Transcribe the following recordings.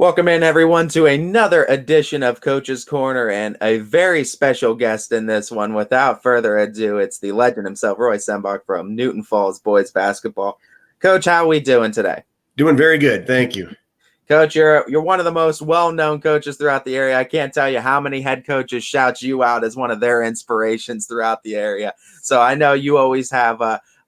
Welcome in, everyone, to another edition of Coach's Corner and a very special guest in this one. Without further ado, it's the legend himself, Roy Sembach from Newton Falls Boys Basketball. Coach, how are we doing today? Doing very good. Thank you. Coach, you're one of the most well-known coaches throughout the area. I can't tell you how many head coaches shout you out as one of their inspirations throughout the area. So I know you always have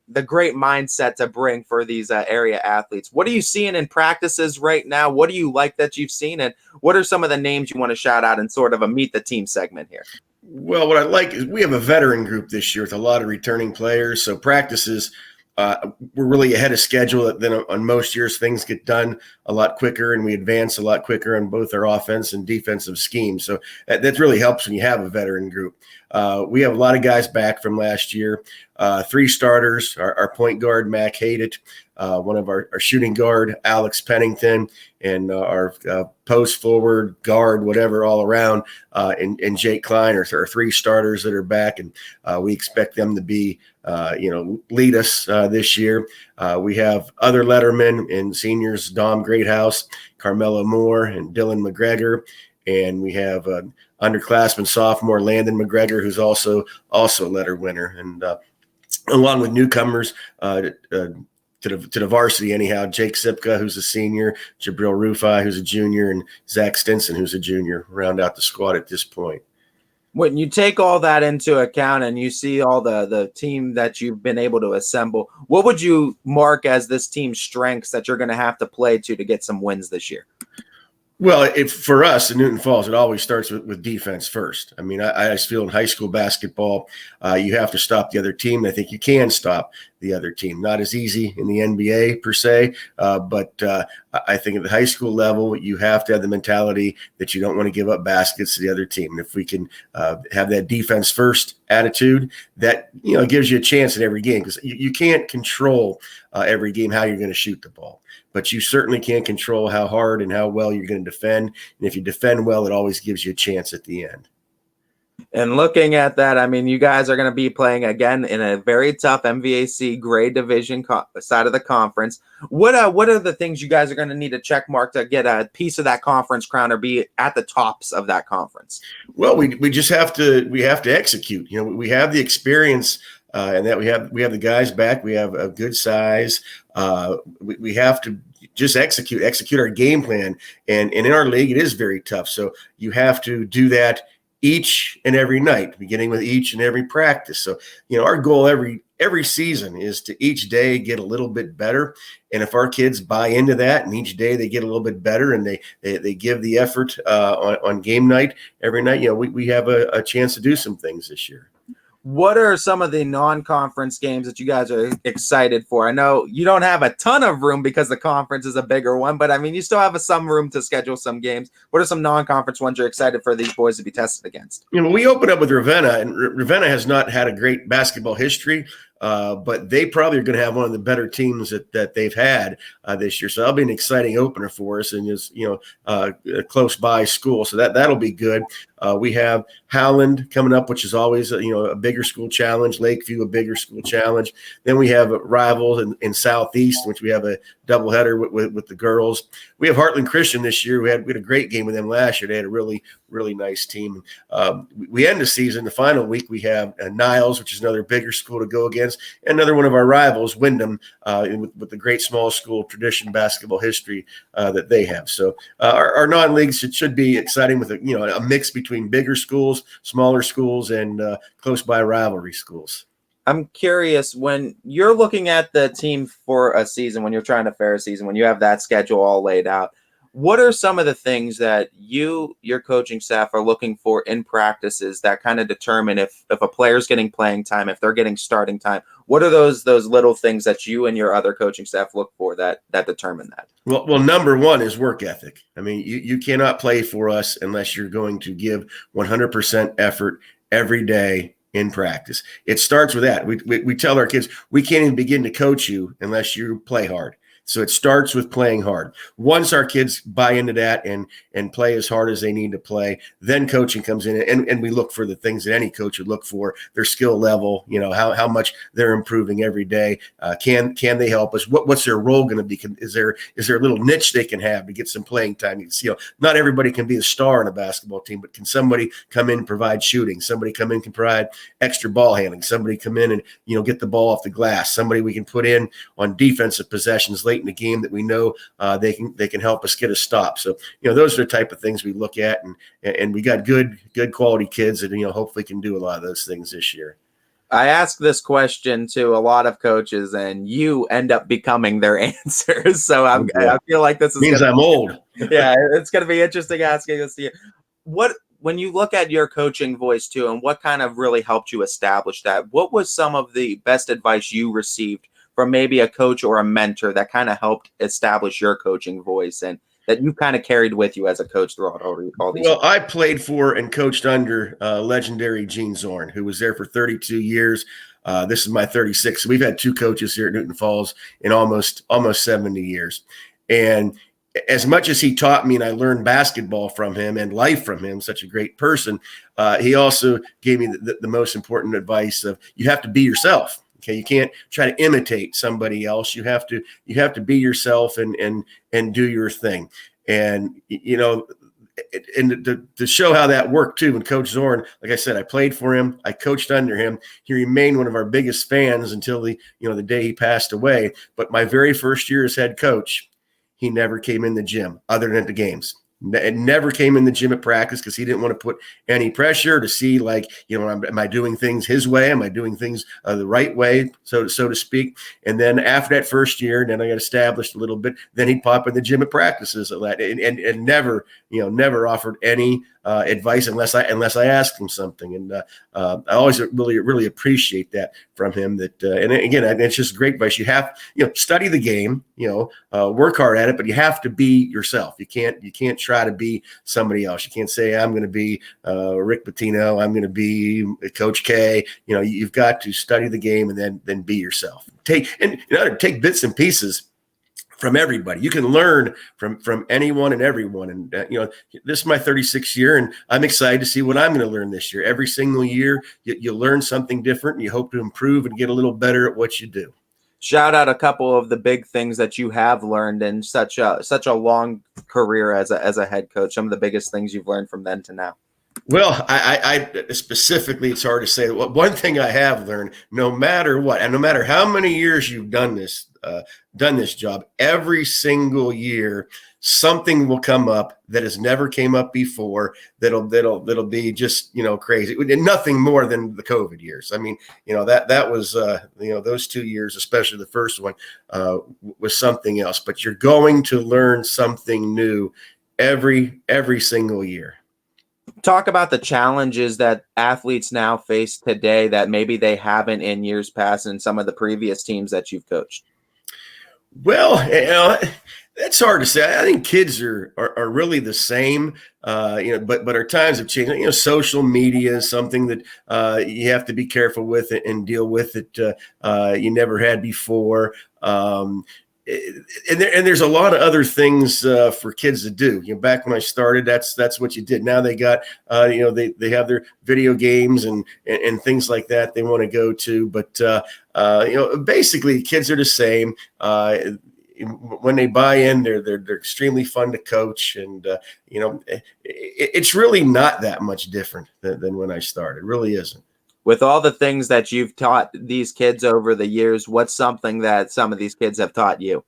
the great mindset to bring for these area athletes. What are you seeing in practices right now? What do you like that you've seen? And what are some of the names you want to shout out in sort of a meet the team segment here? Well, what I like is we have a veteran group this year with a lot of returning players. So practices, we're really ahead of schedule. Then on most years, things get done a lot quicker and we advance a lot quicker on both our offense and defensive schemes. So that really helps when you have a veteran group. We have a lot of guys back from last year. 3 starters, our point guard, Mac Haydett, one of our shooting guard, Alex Pennington, and our post forward guard, whatever, all around, and Jake Klein are 3 starters that are back, and we expect them to be, lead us this year. We have other lettermen and seniors, Dom Greathouse, Carmelo Moore, and Dylan McGregor, and we have underclassman sophomore Landon McGregor, who's also a letter winner, and along with newcomers to the varsity anyhow, Jake Sipka, who's a senior, Jabril Rufai, who's a junior, and Zach Stinson, who's a junior, round out the squad at this point. When you take all that into account and you see all the team that you've been able to assemble, what would you mark as this team's strengths that you're going to have to play to get some wins this year? Well, for us in Newton Falls, it always starts with defense first. I mean, I just feel in high school basketball, you have to stop the other team. I think you can stop the other team. Not as easy in the NBA per se, but I think at the high school level, you have to have the mentality that you don't want to give up baskets to the other team. And if we can have that defense first attitude, that gives you a chance in every game, because you can't control every game how you're going to shoot the ball. But you certainly can't control how hard and how well you're going to defend. And if you defend well, it always gives you a chance at the end. And looking at that, I mean, you guys are going to be playing again in a very tough MVAC grade division side of the conference. What are the things you guys are going to need to check mark to get a piece of that conference crown or be at the tops of that conference? Well, we just have to execute. We have the experience. And that we have the guys back. We have a good size. We have to just execute our game plan. And in our league, it is very tough. So you have to do that each and every night, beginning with each and every practice. So, our goal every season is to each day get a little bit better. And if our kids buy into that and each day they get a little bit better and they give the effort on game night every night, we have a chance to do some things this year. What are some of the non-conference games that you guys are excited for? I know you don't have a ton of room because the conference is a bigger one, but I mean, you still have some room to schedule some games. What are some non-conference ones you're excited for these boys to be tested against? We opened up with Ravenna, and Ravenna has not had a great basketball history. But they probably are going to have one of the better teams that they've had this year. So that'll be an exciting opener for us, and is a close by school. So that'll be good. We have Howland coming up, which is always a bigger school challenge. Lakeview, a bigger school challenge. Then we have rivals in Southeast, which we have a doubleheader with the girls. We have Heartland Christian this year. We had a great game with them last year. They had a really nice team. We end the season. The final week we have Niles, which is another bigger school to go against. Another one of our rivals, Wyndham, with the great small school tradition basketball history that they have. So our non-leagues should be exciting with a mix between bigger schools, smaller schools, and close by rivalry schools. I'm curious, when you're looking at the team for a season, when you're trying to fare a season, when you have that schedule all laid out, what are some of the things that your coaching staff are looking for in practices that kind of determine if a player's getting playing time, if they're getting starting time? What are those little things that you and your other coaching staff look for that determine that? Well, number one is work ethic. I mean, you cannot play for us unless you're going to give 100% effort every day in practice. It starts with that. We tell our kids, we can't even begin to coach you unless you play hard. So it starts with playing hard. Once our kids buy into that and play as hard as they need to play, then coaching comes in, and we look for the things that any coach would look for: their skill level, how much they're improving every day. Can they help us? What's their role going to be? Is there a little niche they can have to get some playing time? Not everybody can be a star in a basketball team, but can somebody come in and provide shooting? Somebody come in and can provide extra ball handling. Somebody come in and get the ball off the glass. Somebody we can put in on defensive possessions late in the game that we know they can help us get a stop. So those are the type of things we look at, and we got good quality kids that hopefully can do a lot of those things this year. I ask this question to a lot of coaches, and you end up becoming their answers. So I feel like this means I'm old. Yeah, it's going to be interesting asking this to you. When you look at your coaching voice too, and what kind of really helped you establish that, what was some of the best advice you received from maybe a coach or a mentor that kind of helped establish your coaching voice and that you kind of carried with you as a coach throughout all these years? I played for and coached under legendary Gene Zorn, who was there for 32 years. This is my 36th. So we've had two coaches here at Newton Falls in almost 70 years. And as much as he taught me and I learned basketball from him and life from him, such a great person, he also gave me the most important advice of you have to be yourself. Okay, you can't try to imitate somebody else. You have to be yourself and do your thing. And and to show how that worked too, when Coach Zorn, like I said, I played for him, I coached under him. He remained one of our biggest fans until the day he passed away. But my very first year as head coach, he never came in the gym other than at the games. It never came in the gym at practice because he didn't want to put any pressure to see, like, am I doing things his way? Am I doing things the right way, so to speak? And then after that first year, and then I got established a little bit, then he'd pop in the gym at practices and never, never offered any advice unless I asked him something. And I always really appreciate that from him. That and again, it's just great advice. You have study the game, work hard at it, but you have to be yourself. You can't try to be somebody else. You can't say I'm going to be Rick Pitino. I'm going to be Coach K. You've got to study the game and then be yourself. Take bits and pieces from everybody. You can learn from anyone and everyone. And this is my 36th year, and I'm excited to see what I'm going to learn this year. Every single year, you learn something different, and you hope to improve and get a little better at what you do. Shout out a couple of the big things that you have learned in such a long career as a head coach. Some of the biggest things you've learned from then to now. Well, I specifically, it's hard to say. One thing I have learned, no matter what, and no matter how many years you've done this job, every single year something will come up that has never came up before. That'll be just crazy. Nothing more than the COVID years. I mean, that was those 2 years, especially the first one, was something else. But you're going to learn something new every single year. Talk about the challenges that athletes now face today that maybe they haven't in years past in some of the previous teams that you've coached. Well, that's hard to say. I think kids are really the same, but our times have changed. Social media is something that you have to be careful with it and deal with it. You never had before. And there's a lot of other things for kids to do. Back when I started, that's what you did. Now they got, they have their video games and things like that they want to go to. But basically, kids are the same. When they buy in, they're extremely fun to coach, and it's really not that much different than when I started. It really isn't. With all the things that you've taught these kids over the years, what's something that some of these kids have taught you?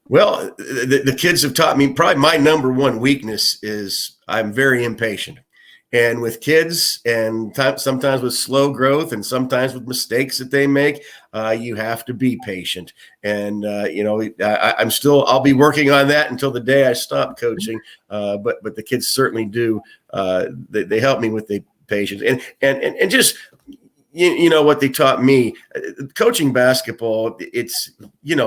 Well, the kids have taught me, probably my number one weakness is I'm very impatient. And with kids, and sometimes with slow growth and sometimes with mistakes that they make, you have to be patient. And, I'll be working on that until the day I stop coaching. But the kids certainly do. They help me with the patience and just what they taught me coaching basketball. It's you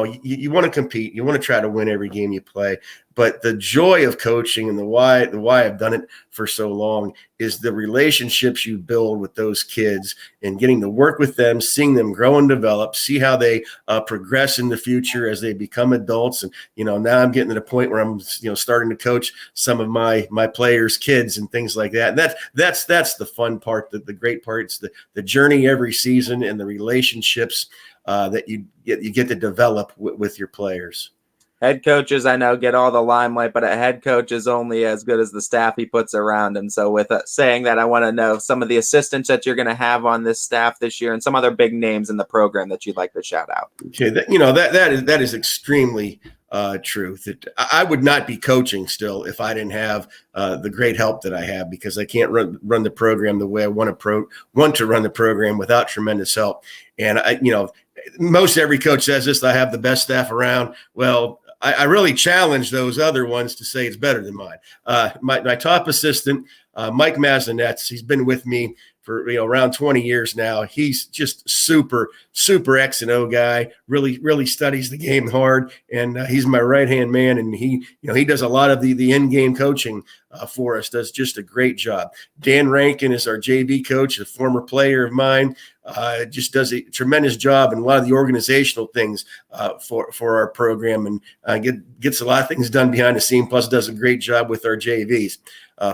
want to compete, you want to try to win every game you play, But the joy of coaching and the why I've done it for so long is the relationships you build with those kids and getting to work with them, seeing them grow and develop, see how they progress in the future as they become adults. And, now I'm getting to the point where I'm, starting to coach some of my players' kids and things like that. And that's the fun part, the great part. It's the journey every season and the relationships that you get to develop with your players. Head coaches, I know, get all the limelight, but a head coach is only as good as the staff he puts around him. So with saying that, I want to know some of the assistants that you're going to have on this staff this year and some other big names in the program that you'd like to shout out. Okay, that is extremely true. That I would not be coaching still if I didn't have the great help that I have, because I can't run the program the way I want to run the program without tremendous help. And most every coach says this: I have the best staff around. Well, I really challenge those other ones to say it's better than mine. My top assistant, Mike Mazinetz, he's been with me for around 20 years now. He's just super X and O guy. Really studies the game hard, and he's my right hand man. And he does a lot of the in game coaching for us. Does just a great job. Dan Rankin is our JV coach, a former player of mine. Just does a tremendous job in a lot of the organizational things for our program, and gets a lot of things done behind the scene. Plus, does a great job with our JVs.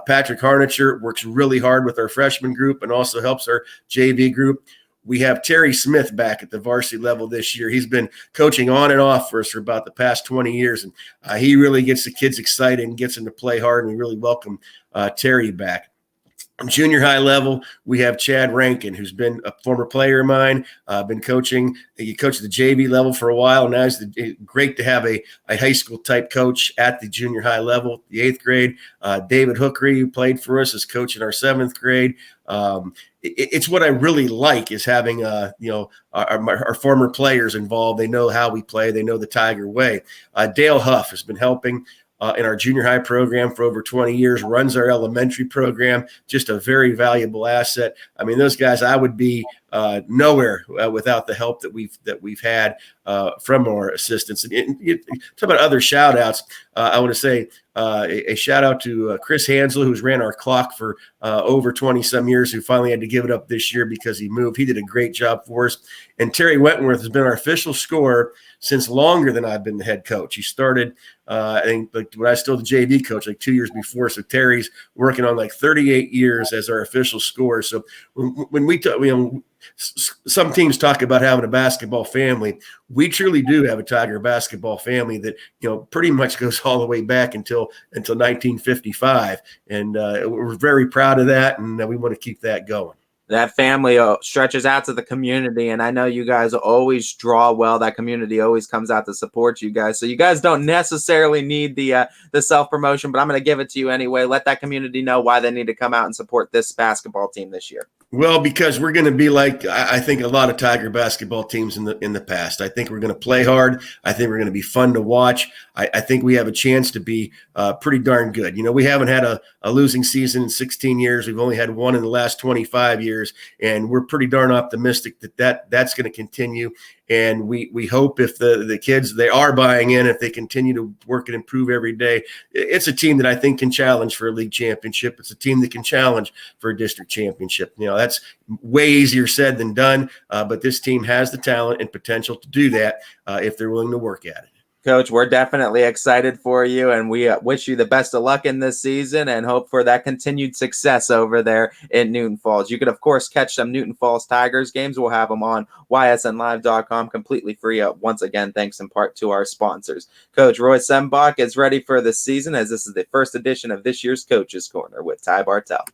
Patrick Harnacher works really hard with our freshman group and also helps our JV group. We have Terry Smith back at the varsity level this year. He's been coaching on and off for us for about the past 20 years, and he really gets the kids excited and gets them to play hard, and we really welcome Terry back. Junior high level, we have Chad Rankin, who's been a former player of mine, been coaching. He coached the JV level for a while. Now it's great to have a high school type coach at the junior high level, the 8th grade. David Hookery, who played for us, is coaching our 7th grade. It's what I really like, is having our former players involved. They know how we play. They know the Tiger way. Dale Huff has been helping in our junior high program for over 20 years, runs our elementary program, just a very valuable asset. I mean, those guys, I would be nowhere without the help that we've had from our assistants. And talk about other shout outs. I want to say a shout out to Chris Hansel, who's ran our clock for over 20 some years, who finally had to give it up this year because he moved. He did a great job for us. And Terry Wentworth has been our official scorer since longer than I've been the head coach. He started, I think, like when I was still the JV coach, like 2 years before. So Terry's working on like 38 years as our official scorer. So when we talk, some teams talk about having a basketball family. We truly do have a Tiger basketball family that, pretty much goes all the way back until 1955. And we're very proud of that. And we want to keep that going. That family stretches out to the community, and I know you guys always draw well. That community always comes out to support you guys. So you guys don't necessarily need the self-promotion, but I'm going to give it to you anyway. Let that community know why they need to come out and support this basketball team this year. Well, because we're going to be like, I think, a lot of Tiger basketball teams in the past. I think we're going to play hard. I think we're going to be fun to watch. I think we have a chance to be pretty darn good. We haven't had a losing season in 16 years. We've only had one in the last 25 years, and we're pretty darn optimistic that's going to continue. And we hope if the kids, they are buying in, if they continue to work and improve every day, it's a team that I think can challenge for a league championship. It's a team that can challenge for a district championship. That's way easier said than done, but this team has the talent and potential to do that if they're willing to work at it. Coach, we're definitely excited for you, and we wish you the best of luck in this season and hope for that continued success over there in Newton Falls. You can, of course, catch some Newton Falls Tigers games. We'll have them on ysnlive.com completely free. Once again, thanks in part to our sponsors. Coach Roy Sembach is ready for the season, as this is the first edition of this year's Coach's Corner with Ty Bartell.